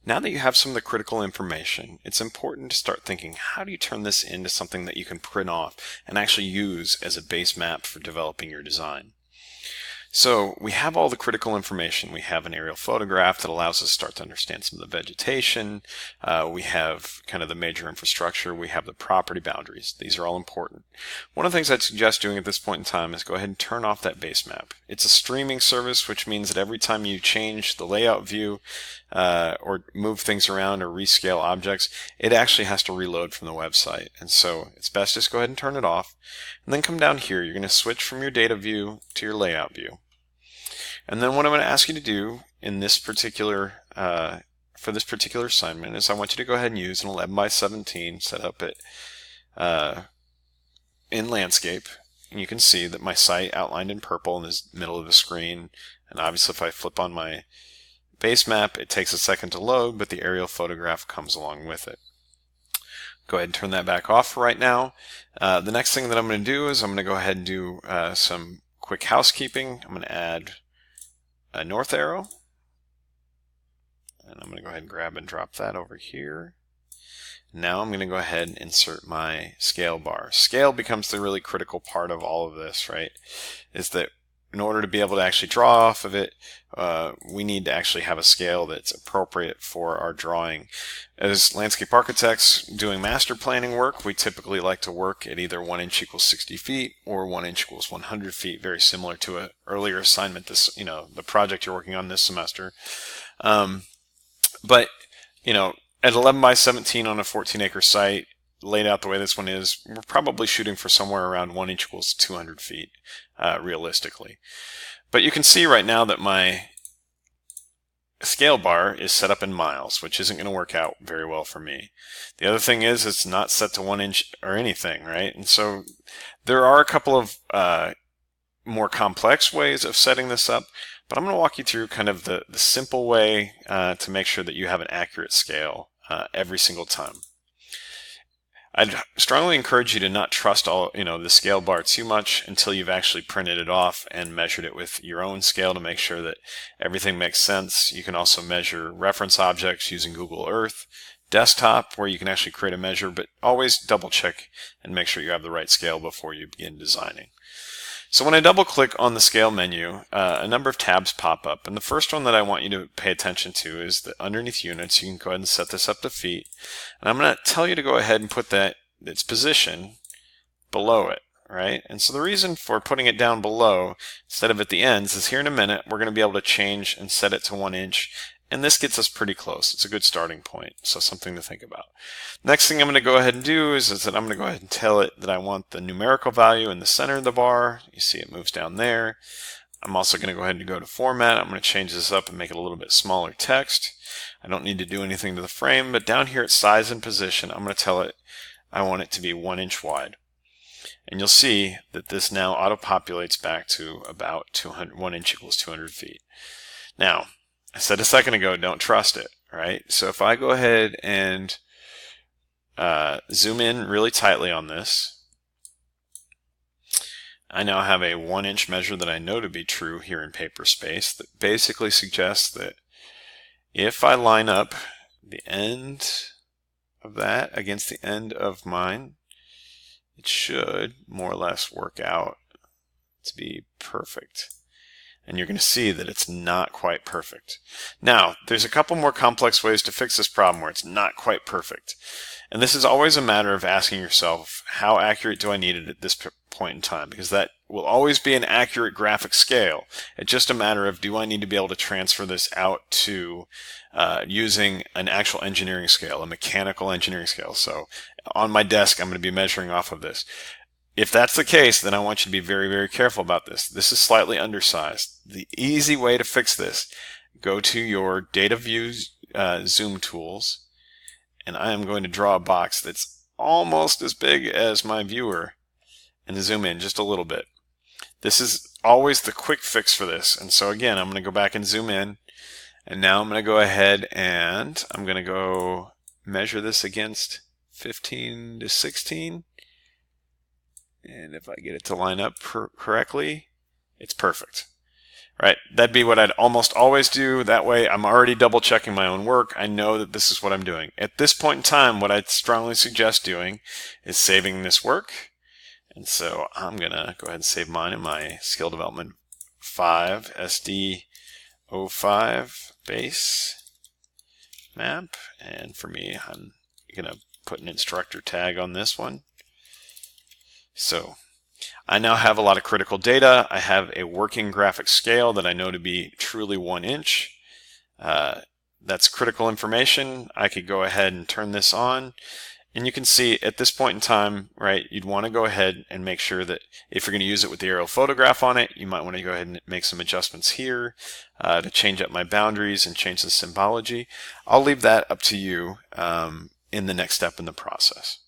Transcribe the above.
Now that you have some of the critical information, it's important to start thinking, how do you turn this into something that you can print off and actually use as a base map for developing your design? So we have all the critical information. We have an aerial photograph that allows us to start to understand some of the vegetation. We have kind of the major infrastructure. We have the property boundaries. These are all important. One of the things I'd suggest doing at this point in time is go ahead and turn off that base map. It's a streaming service, which means that every time you change the layout view or move things around or rescale objects, it actually has to reload from the website. And so it's best just go ahead and turn it off. And then come down here. You're going to switch from your data view to your layout view. And then what I'm going to ask you to do in this particular, for this particular assignment is I want you to go ahead and use an 11 by 17 set up it in landscape. And you can see that my site outlined in purple in the middle of the screen. And obviously if I flip on my base map, it takes a second to load, but the aerial photograph comes along with it. Go ahead and turn that back off for right now. The next thing that I'm going to do is I'm going to go ahead and do some quick housekeeping. I'm going to add a north arrow, and I'm going to go ahead and grab and drop that over here. Now I'm going to go ahead and insert my scale bar. Scale becomes the really critical part of all of this, right? Is that in order to be able to actually draw off of it, we need to actually have a scale that's appropriate for our drawing. As landscape architects doing master planning work, we typically like to work at either 1 inch equals 60 feet or 1 inch equals 100 feet, very similar to an earlier assignment, the project you're working on this semester. But, at 11 by 17 on a 14-acre site, laid out the way this one is, we're probably shooting for somewhere around 1 inch equals 200 feet, realistically. But you can see right now that my scale bar is set up in miles, which isn't going to work out very well for me. The other thing is it's not set to 1 inch or anything, right? And so there are a couple of more complex ways of setting this up, but I'm going to walk you through kind of the simple way to make sure that you have an accurate scale every single time. I'd strongly encourage you to not trust the scale bar too much until you've actually printed it off and measured it with your own scale to make sure that everything makes sense. You can also measure reference objects using Google Earth, desktop, where you can actually create a measure, but always double check and make sure you have the right scale before you begin designing. So when I double click on the scale menu, a number of tabs pop up, and the first one that I want you to pay attention to is that underneath units, you can go ahead and set this up to feet, and I'm going to tell you to go ahead and put its position below it, right? And so the reason for putting it down below instead of at the ends is here in a minute we're going to be able to change and set it to 1 inch, and this gets us pretty close. It's a good starting point, so something to think about. Next thing I'm going to go ahead and do is that I'm going to go ahead and tell it that I want the numerical value in the center of the bar. You see it moves down there. I'm also going to go ahead and go to format. I'm going to change this up and make it a little bit smaller text. I don't need to do anything to the frame, but down here at size and position, I'm going to tell it I want it to be 1 inch wide. And you'll see that this now auto-populates back to about 1 inch equals 200 feet. Now, I said a second ago, don't trust it, right? So if I go ahead and zoom in really tightly on this, I now have a 1 inch measure that I know to be true here in Paperspace that basically suggests that if I line up the end of that against the end of mine, it should more or less work out to be perfect. And you're going to see that it's not quite perfect. Now, there's a couple more complex ways to fix this problem where it's not quite perfect. And this is always a matter of asking yourself, how accurate do I need it at this point in time? Because that will always be an accurate graphic scale. It's just a matter of, do I need to be able to transfer this out to using an actual engineering scale, a mechanical engineering scale. So on my desk, I'm going to be measuring off of this. If that's the case, then I want you to be very, very careful about this. This is slightly undersized. The easy way to fix this, go to your data views zoom tools, and I am going to draw a box that's almost as big as my viewer and zoom in just a little bit. This is always the quick fix for this. And so again, I'm going to go back and zoom in, and now I'm going to go ahead and I'm going to go measure this against 15 to 16. And if I get it to line up correctly, it's perfect. right? That'd be what I'd almost always do. That way I'm already double checking my own work. I know that this is what I'm doing. At this point in time, what I'd strongly suggest doing is saving this work. And so I'm gonna go ahead and save mine in my skill development 5 SD05 base map. And for me, I'm gonna put an instructor tag on this one. So I now have a lot of critical data. I have a working graphic scale that I know to be truly 1 inch. That's critical information. I could go ahead and turn this on. And you can see at this point in time, right, you'd want to go ahead and make sure that if you're going to use it with the aerial photograph on it, you might want to go ahead and make some adjustments here to change up my boundaries and change the symbology. I'll leave that up to you in the next step in the process.